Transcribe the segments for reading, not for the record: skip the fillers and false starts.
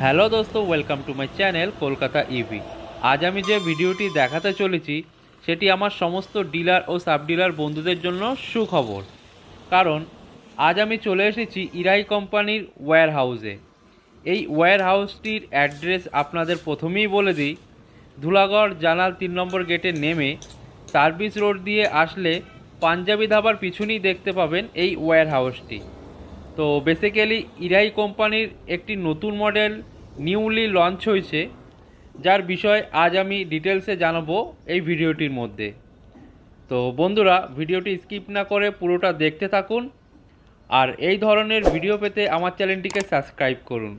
Hello দোস্ত, welcome to my channel Kolkata EV. আজ আমি যে ভিডিওটি দেখাতে চলেছি সেটি আমার সমস্ত ডিলার ও সাব ডিলার বন্ধুদের জন্য সুখবর। কারণ আজ আমি চলে এসেছি ইরাই কোম্পানির ওয়্যার হাউসে। এই ওয়্যার হাউসটির অ্যাড্রেস আপনাদের প্রথমেই বলে দিই। ধুলাগড় জানাল 3 নম্বর গেটে নেমে সার্ভিস রোড দিয়ে আসলে পাঞ্জাবি ধাবার পিছনেই দেখতে পাবেন এই ওয়্যার হাউসটি। তো বেসিক্যালি ইরাই কোম্পানির একটি নতুন মডেল নিউলি লঞ্চ হয়েছে, যার বিষয় আজ আমি ডিটেলসে জানাবো এই ভিডিওটির মধ্যে। তো বন্ধুরা, ভিডিওটি স্কিপ না করে পুরোটা দেখতে থাকুন, আর এই ধরনের ভিডিও পেতে আমার চ্যানেলটিকে সাবস্ক্রাইব করুন।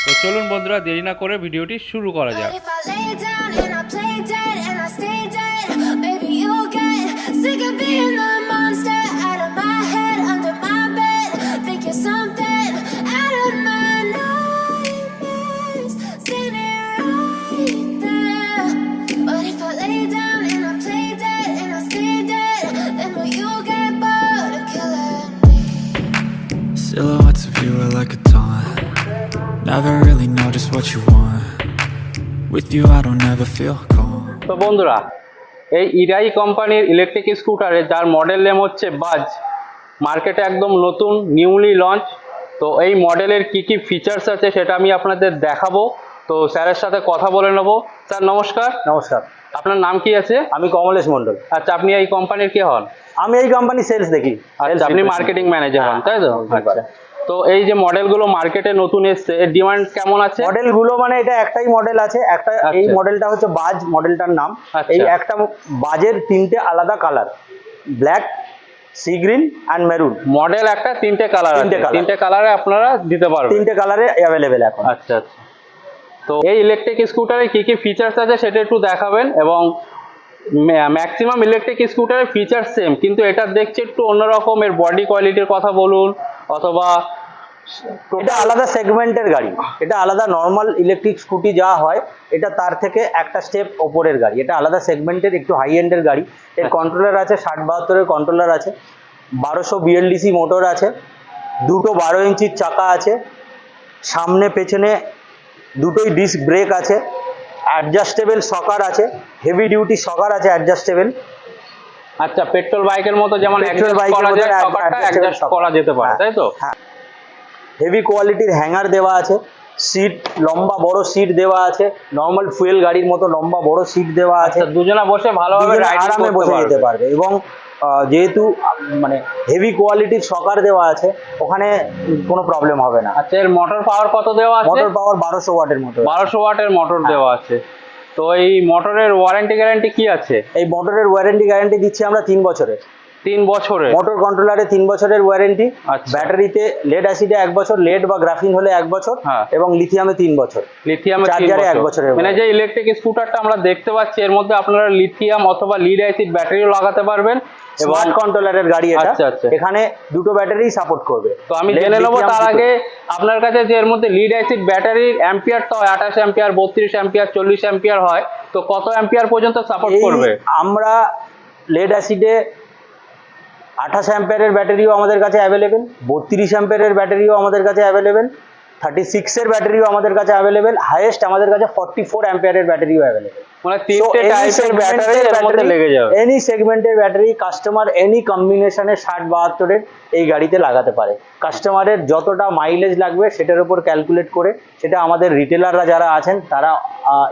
তো চলুন বন্ধুরা, দেরি না করে ভিডিওটি শুরু করা যাক। Silhouettes of you are like a taunt. Never really know just what you want. With you I don't ever feel calm. তো বন্ধুরা, এই ইরাই কোম্পানির ইলেকট্রিক স্কুটারে যার মডেল নেম হচ্ছে বাজ, মার্কেটে একদম নতুন নিউলি লঞ্চ। তো এই মডেলের কি কি ফিচার্স আছে সেটা আমি আপনাদের দেখাবো। তো স্যারের সাথে কথা বলে নেবো। স্যার নমস্কার। নমস্কার, আপনার নাম কি আছে? আমি কমলেশ মন্ডল। আচ্ছা, আপনি এই কোম্পানির কে হন? আমি এই কোম্পানি সেলস দেখি। আচ্ছা, আপনি মার্কেটিং ম্যানেজার হন, তাই তো? আচ্ছা, তো এই যে মডেলগুলো মার্কেটে নতুন এসছে, এর ডিমান্ড কেমন আছে? মডেলগুলো মানে এটা একটাই মডেল আছে, একটা এই মডেলটা হচ্ছে বাজ মডেলটার নাম। এই একটা বাজের তিনটে আলাদা colour, black, sea green and maroon. Model একটা, তিনটে কালার আছে, তিনটে কালারে আপনারা দিতে পারবেন? তিনটে কালারে অ্যাভেলেবেল এখন। আচ্ছা আচ্ছা। তো এই ইলেকট্রিক স্কুটারে কি কি ফিচার্স আছে সেটা একটু দেখাবেন। এবং ম্যাক্সিমাম ইলেকট্রিক স্কুটারের ফিচার সেম, কিন্তু এটা দেখছি একটু অন্যরকম। এর বডি কোয়ালিটির কথা বলুন, অথবা এটা আলাদা সেগমেন্টের গাড়ি। এটা আলাদা নর্মাল ইলেকট্রিক স্কুটি যা হয়, এটা তার থেকে একটা স্টেপ ওপরের গাড়ি। এটা আলাদা সেগমেন্টের, একটু হাই এন্ডের গাড়ি। এর কন্ট্রোলার আছে 60-72-এর কন্ট্রোলার আছে, 1200 বিএলডিসি মোটর আছে, দুটো 12 ইঞ্চির চাকা আছে, সামনে পেছনে দুটোই ডিস্ক ব্রেক আছে, অ্যাডজাস্টেবল সকার আছে, হেভি ডিউটি সকার আছে অ্যাডজাস্টেবল। আচ্ছা, পেট্রোল বাইকের মতো যেমন অ্যাডজাস্ট করা যেতে পারে, তাই তো? হ্যাঁ, হেভি কোয়ালিটির হ্যাঙ্গার দেওয়া আছে, সিট লম্বা বড় সিট দেওয়া আছে, নর্মাল ফুয়েল গাড়ির মতো লম্বা বড় সিট দেওয়া আছে। দুজনা বসে ভালোভাবে আরামে বসে যেতে পারবে। এবং যেহেতু মানে হেভি কোয়ালিটির সকার দেওয়া আছে, ওখানে কোনো প্রবলেম হবে না। আচ্ছা, এর মোটর পাওয়ার কত দেওয়া আছে? মোটর পাওয়ার 1200 ওয়াটের মোটর। 1200 ওয়াটের মোটর দেওয়া আছে। তো এই মোটরের ওয়ারেন্টি গ্যারান্টি কি আছে? এই মোটরের ওয়ারেন্টি গ্যারান্টি দিচ্ছি আমরা 3 বছরের। 3 বছরের মোটর কন্ট্রোলারে 3 বছরের ওয়ারেন্টি। ব্যাটারিতে লেড অ্যাসিডে 1 বছর, লেড বা গ্রাফিন হলে 1 বছর, এবং লিথিয়ামে 3 বছর। লিথিয়ামে চার্জারে 1 বছরের। মানে যে ইলেকট্রিক স্কুটারটা আমরা দেখতে পাচ্ছি, এর মধ্যে আপনারা লিথিয়াম অথবা লিড অ্যাসিড ব্যাটারিও লাগাতে পারবেন। স্মার্ট কন্ট্রোলারের গাড়ি এটা। এখানে দুটো ব্যাটারি সাপোর্ট করবে। তো আমি জেনে নেবো তার আগে আপনার কাছে যে এর মধ্যে লিড অ্যাসিড ব্যাটারির অ্যাম্পিয়ার তো 28 অ্যাম্পিয়ার, 32 অ্যাম্পিয়ার, 40 অ্যাম্পিয়ার হয়। তো কত অ্যাম্পিয়ার পর্যন্ত সাপোর্ট করবে? আমরা লেড অ্যাসিডে 28 অ্যাম্পিয়ারের ব্যাটারিও আমাদের কাছে অ্যাভেলেবেল, 32 অ্যাম্পিয়ারের ব্যাটারিও আমাদের কাছে অ্যাভেলেবেল, 36 এর ব্যাটারিও আমাদের কাছে অ্যাভেলেবেল, হাইয়েস্ট আমাদের কাছে 44 অ্যাম্পিয়ারের ব্যাটারিও অ্যাভেলেবেল। মানে তিনটে টাইপের ব্যাটারি এর মধ্যে লেগে যাবে। এনি সেগমেন্টের ব্যাটারি কাস্টমার এনি কম্বিনেশনে 60-72 এই গাড়িতে লাগাতে পারে। কাস্টমারের যতটা মাইলেজ লাগবে সেটার উপর ক্যালকুলেট করে, সেটা আমাদের রিটেলাররা যারা আছেন তারা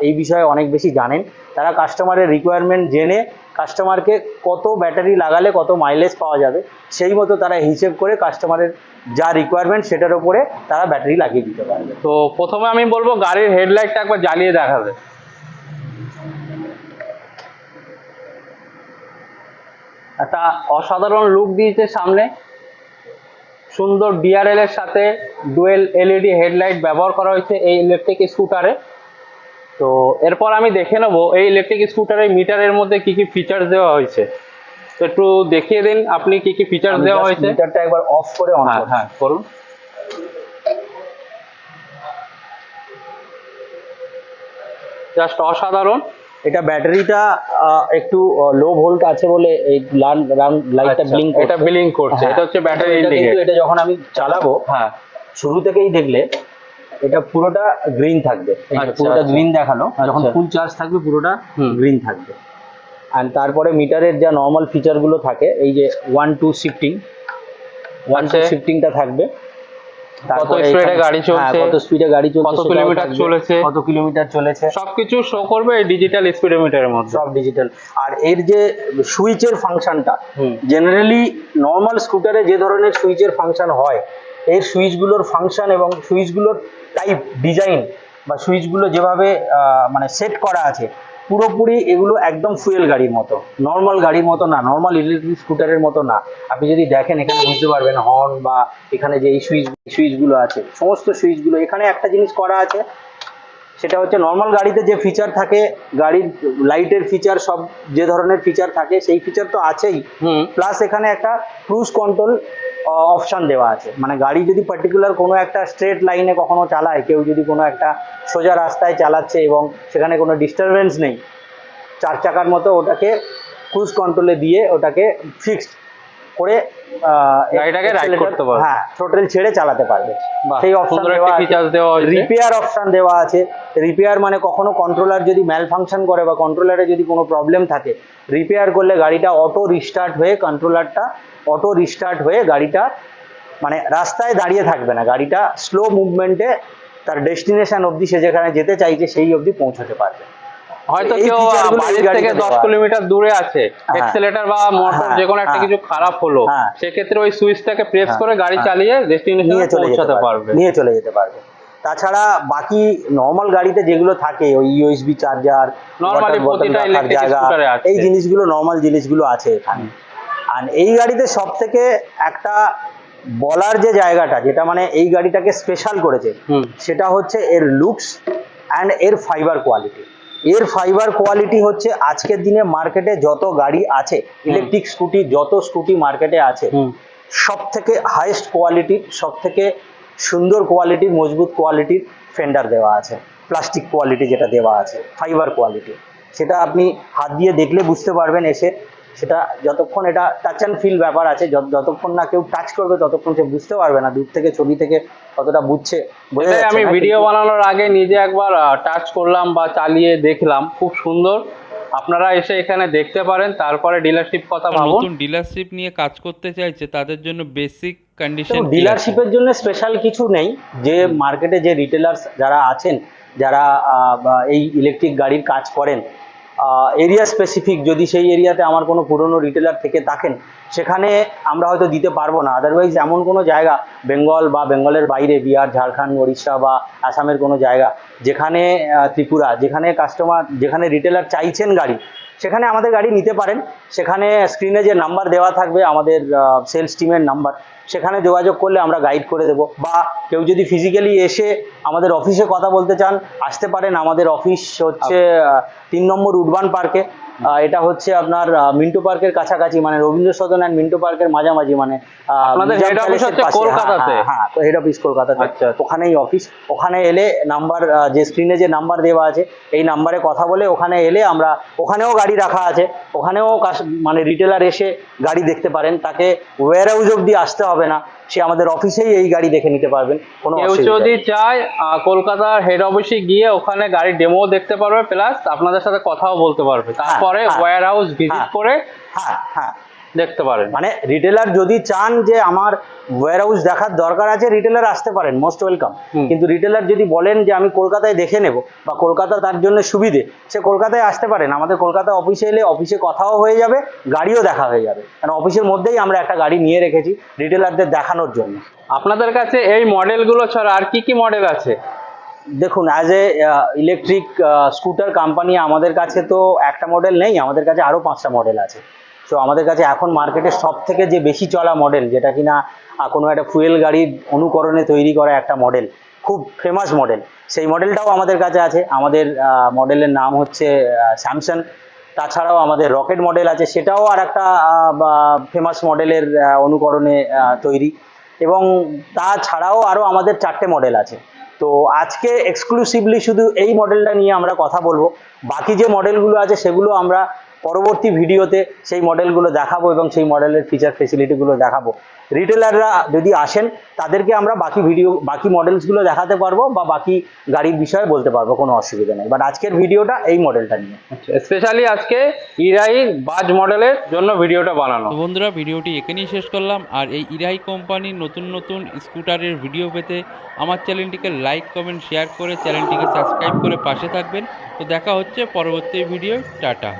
এই বিষয়ে অনেক বেশি জানেন। তারা কাস্টমারের রিকোয়ারমেন্ট জেনে কাস্টমারকে কত ব্যাটারি লাগালে কত মাইলেজ পাওয়া যাবে সেই মতো তারা হিসেব করে কাস্টমারের যা রিকোয়ারমেন্ট সেটার উপরে তারা ব্যাটারি লাগিয়ে দিতে পারবে। তো প্রথমে আমি বলবো গাড়ির হেডলাইটটা একবার জ্বালিয়ে দেখাবে। একটা অসাধারণ লুক দিয়েছে সামনে, সুন্দর ডিআরএল এর সাথে ডুয়েল এলইডি হেডলাইট ব্যবহার করা হয়েছে এই ইলেকট্রিক স্কুটারে। তো এরপর আমি দেখে নেবো এই ইলেকট্রিক স্কুটারের মিটারের মধ্যে কি কি ফিচার্স দেওয়া হয়েছে। তো একটু দেখিয়ে দিন আপনি কি কি ফিচার্স দেওয়া হয়েছে। মিটারটা একবার অফ করে অন করুন। হ্যাঁ করুন। জাস্ট অসাধারণ। এটা ব্যাটারিটা একটু লো ভোল্ট আছে বলে এই লাইটটা ব্লিঙ্ক, এটা ব্লিঙ্ক করছে। এটা হচ্ছে ব্যাটারি ইন্ডিকেটর। এটা যখন আমি চালাবো, হ্যাঁ শুরু থেকেই দেখলে এটা পুরোটা গ্রিন থাকবে, আচ্ছা, পুরোটা আচ্ছা। গ্রিন দেখালো, যখন আচ্ছা। ফুল চার্জ থাকবে পুরোটা হুম। গ্রিন থাকবে। আর তারপরে মিটারের যা নর্মাল ফিচারগুলো থাকে, এই যে 1-2 শিফটিং, 1-2 আচ্ছা। শিফটিংটা থাকবে। কত তারপরে স্পিডে এখানে- গাড়ি হ্যাঁ, চলছে, কত স্পিডে গাড়ি চলছে, কত সেটাও কিলোমিটার থাকবে, চলেছে, কত কিলোমিটার চলেছে, সবকিছু শো করবে এই ডিজিটাল স্পিডোমিটারের মধ্যে। সব ডিজিটাল। আর এর যে সুইচের ফাংশনটা, হুম। জেনারেলি নর্মাল স্কুটারে যে ধরনের সুইচের ফাংশন হয়, এর সুইচগুলোর ফাংশন এবং সুইচগুলোর টাইপ, ডিজাইন বা সুইচগুলো যেভাবে মানে সেট করা আছে, পুরোপুরি এগুলো একদম ফুয়েল গাড়ির মতো, নর্মাল গাড়ির মতো না, নর্মাল ইলেকট্রিক স্কুটারের মতো না। আপনি যদি দেখেন এখানে বুঝতে পারবেন হর্ন বা এখানে যে এই সুইচগুলো আছে, সমস্ত সুইচগুলো এখানে একটা জিনিস করা আছে, সেটা হচ্ছে নর্মাল গাড়িতে যে ফিচার থাকে, গাড়ির লাইটের ফিচার, সব যে ধরনের ফিচার থাকে সেই ফিচার তো আছেই, হুম। প্লাস এখানে একটা ক্রুজ কন্ট্রোল অপশন দেওয়া আছে। মানে গাড়ি যদি পার্টিকুলার কোনো একটা স্ট্রেট লাইনে কখনো চালায়, কেউ যদি কোনো একটা সোজা রাস্তায় চালাচ্ছে এবং সেখানে কোনো ডিস্টারবেন্স নেই, 4 চাকার মতো ওটাকে ক্রুজ কন্ট্রোলে দিয়ে ওটাকে ফিক্সড করে গাড়িটাকে রাইড করতে পারবে। হ্যাঁ, থ্রোটল ছেড়ে চালাতে পারবে। বাহ, সেই অপশন সুন্দর দেওয়া একটা আছে। ফিচার্স দেওয়া হয়েছে। রিপেয়ার অপশন দেওয়া আছে। রিপেয়ার মানে কখনো কন্ট্রোলার যদি ম্যাল ফাংশন করে বা কন্ট্রোলারে যদি কোনো প্রবলেম থাকে, রিপেয়ার করলে গাড়িটা অটো রিস্টার্ট হয়ে, কন্ট্রোলারটা অটো রিস্টার্ট হয়ে গাড়িটা মানে রাস্তায় দাঁড়িয়ে থাকবে না, গাড়িটা স্লো মুভমেন্টে তার ডেস্টিনেশন অবধি, সে যেখানে যেতে চাইছে সেই অবধি পৌঁছাতে পারবে। হয়তো এই কেউ ফিচারগুলো এই বাড়ির গাড়িতে থেকে 10 দেওয়া আছে। কিলোমিটার দূরে আছে, হ্যাঁ। এক্সেলেটর বা মোটর হ্যাঁ, যে কোনো একটা হ্যাঁ। কিছু খারাপ হলো, হ্যাঁ। সেক্ষেত্রে ওই সুইচটাকে প্রেস হ্যাঁ, করে গাড়ি হ্যাঁ। চালিয়ে ডেস্টিনেশনে নিয়ে চলে যেতে পৌঁছাতে পারবে, পারবে। নিয়ে চলে যেতে পারবে। তাছাড়া বাকি নর্মাল গাড়িতে যেগুলো থাকে, ওই ইউএসবি চার্জার, Normally প্রতিটা electric scooter-এ আছে। এই জিনিসগুলো নর্মাল জিনিসগুলো আছে এখানে। আর এই গাড়িতে সব থেকে একটা বলার যে জায়গাটা, যেটা মানে এই গাড়িটাকে স্পেশাল করেছে, হুম। সেটা হচ্ছে এর লুকস অ্যান্ড এর ফাইবার কোয়ালিটি। এর ফাইবার কোয়ালিটি হচ্ছে আজকের দিনে মার্কেটে যত গাড়ি আছে, ইলেকট্রিক স্কুটি যত স্কুটি মার্কেটে আছে, হুম। সব থেকে হাইয়েস্ট কোয়ালিটির, সব থেকে সুন্দর কোয়ালিটির, মজবুত কোয়ালিটির ফেন্ডার দেওয়া আছে। প্লাস্টিক কোয়ালিটি যেটা দেওয়া আছে, ফাইবার কোয়ালিটি, সেটা আপনি হাত দিয়ে দেখলে বুঝতে পারবেন এসে। সেটা যতক্ষণ, এটা টাচ অ্যান্ড ফিল ব্যাপার আছে, যতক্ষণ না কেউ টাচ করবে ততক্ষণ সে বুঝতে পারবে না, দূর থেকে ছবি থেকে কতটা বুঝছে বোঝা এটাই যাচ্ছে আমি না, ভিডিও কিন্তু- বানানোর আগে নিজে একবার টাচ করলাম বা চালিয়ে দেখলাম, খুব সুন্দর। আপনারা এসে এখানে দেখতে পারেন, তারপরে ডিলারশিপ কথা ভাবুন। নতুন ডিলারশিপ নিয়ে কাজ করতে চাইছে তাদের জন্য বেসিক কন্ডিশন ডিলারশিপের জন্য স্পেশাল কিছু নেই। যে মার্কেটে যে রিটেলার্স যারা আছেন, যারা বা এই ইলেকট্রিক গাড়ির কাজ করেন, এরিয়া স্পেসিফিক, যদি সেই এরিয়াতে আমার কোনো পুরনো রিটেলার থেকে থাকেন, সেখানে আমরা হয়তো দিতে পারবো না। আদারওয়াইজ এমন কোনো জায়গা, বেঙ্গল বা বেঙ্গলের বাইরে, বিহার, ঝাড়খণ্ড, উড়িষ্যা বা আসামের কোনো জায়গা, যেখানে ত্রিপুরা, যেখানে কাস্টমার, যেখানে রিটেলার চাইছেন গাড়ি, সেখানে আমাদের গাড়ি নিতে পারেন। সেখানে স্ক্রিনে যে নাম্বার দেওয়া থাকবে আমাদের সেলস টিমের নাম্বার, সেখানে যোগাযোগ করলে আমরা গাইড করে দেবো। বা কেউ যদি ফিজিক্যালি এসে আমাদের অফিসে কথা বলতে চান, আসতে পারেন। আমাদের অফিস হচ্ছে 3 নম্বর উডবান পার্কে। এটা হচ্ছে আপনার মিন্টো পার্কের কাছাকাছি, মানে রবীন্দ্র সদন অ্যান্ড মিন্টো পার্কের মাঝামাঝি, মানে আপনাদের নিজাম head office প্যালেসের হচ্ছে পাশে। কলকাতাতে? হ্যাঁ, তো হেড অফিস কলকাতাতে। আচ্ছা। ওখানেই অফিস। ওখানে এলে নাম্বার, যে স্ক্রিনে যে নাম্বার দেওয়া আছে, এই নাম্বারে কথা বলে ওখানে এলে আমরা, ওখানেও গাড়ি রাখা আছে, ওখানেও মানে রিটেলার এসে গাড়ি দেখতে পারেন। তাকে ওয়্যার হাউস অব্দি আসতে হবে না, সে আমাদের অফিসেই এই গাড়ি দেখে নিতে পারবেন, কোনো কেউ অসুবিধা যদি নেই। চায় কলকাতার হেড অফিসে গিয়ে ওখানে গাড়ির ডেমো দেখতে পারবে, প্লাস আপনাদের সাথে কথাও বলতে পারবে, তারপরে হ্যাঁ। ওয়্যার হাউস ভিজিট হ্যাঁ। করে হ্যাঁ, হ্যাঁ। দেখতে পারেন। মানে রিটেলার যদি চান যে আমার ওয়্যার হাউস দেখার দরকার আছে, রিটেলার আসতে পারেন, মোস্ট ওয়েলকাম। হুম। কিন্তু রিটেলার যদি বলেন যে আমি কলকাতায় দেখে নেব বা কলকাতা তার জন্য সুবিধে, সে কলকাতায় আসতে পারেন। আমাদের কলকাতা অফিসে এলে অফিসে কথাও হয়ে যাবে, গাড়িও দেখা হয়ে যাবে, কারণ অফিসের মধ্যেই আমরা একটা গাড়ি নিয়ে রেখেছি রিটেলারদের দেখানোর জন্য। আপনাদের কাছে এই মডেলগুলো ছাড়া আর কি কি মডেল আছে? দেখুন, as a electric scooter company আমাদের কাছে তো একটা মডেল নেই, আমাদের কাছে আরও 5টা মডেল আছে। তো আমাদের কাছে এখন মার্কেটে সব থেকে যে বেশি চলা মডেল, যেটা কিনা কোনো একটা ফুয়েল গাড়ির অনুকরণে তৈরি করা একটা মডেল, খুব ফেমাস মডেল, সেই মডেলটাও আমাদের কাছে আছে। আমাদের মডেলের নাম হচ্ছে স্যামসাং। তাছাড়াও আমাদের রকেট মডেল আছে, সেটাও আর একটা ফেমাস মডেলের অনুকরণে তৈরি। এবং তাছাড়াও আরও আমাদের 4টে মডেল আছে। তো আজকে এক্সক্লুসিভলি শুধু এই মডেলটা নিয়ে আমরা কথা বলবো। বাকি যে মডেলগুলো আছে সেগুলো আমরা পরবর্তী ভিডিওতে সেই মডেলগুলো দেখাবো এবং সেই মডেলের ফিচার ফেসিলিটিগুলো দেখাবো। রিটেলাররা যদি আসেন তাদেরকে আমরা বাকি মডেলসগুলো দেখাতে পারবো বা বাকি গাড়ির বিষয়ে বলতে পারবো, কোনো অসুবিধা নেই। বাট আজকের ভিডিওটা এই মডেলটা নিয়ে, স্পেশালি আজকে ইরাই বাজ মডেলের জন্য ভিডিওটা বানানো। তো বন্ধুরা, ভিডিওটি এখানেই শেষ করলাম। আর এই ইরাই কোম্পানির নতুন নতুন স্কুটারের ভিডিও পেতে আমার চ্যানেলটিকে লাইক কমেন্ট শেয়ার করে চ্যানেলটিকে সাবস্ক্রাইব করে পাশে থাকবেন। তো দেখা হচ্ছে পরবর্তী ভিডিও। টাটা।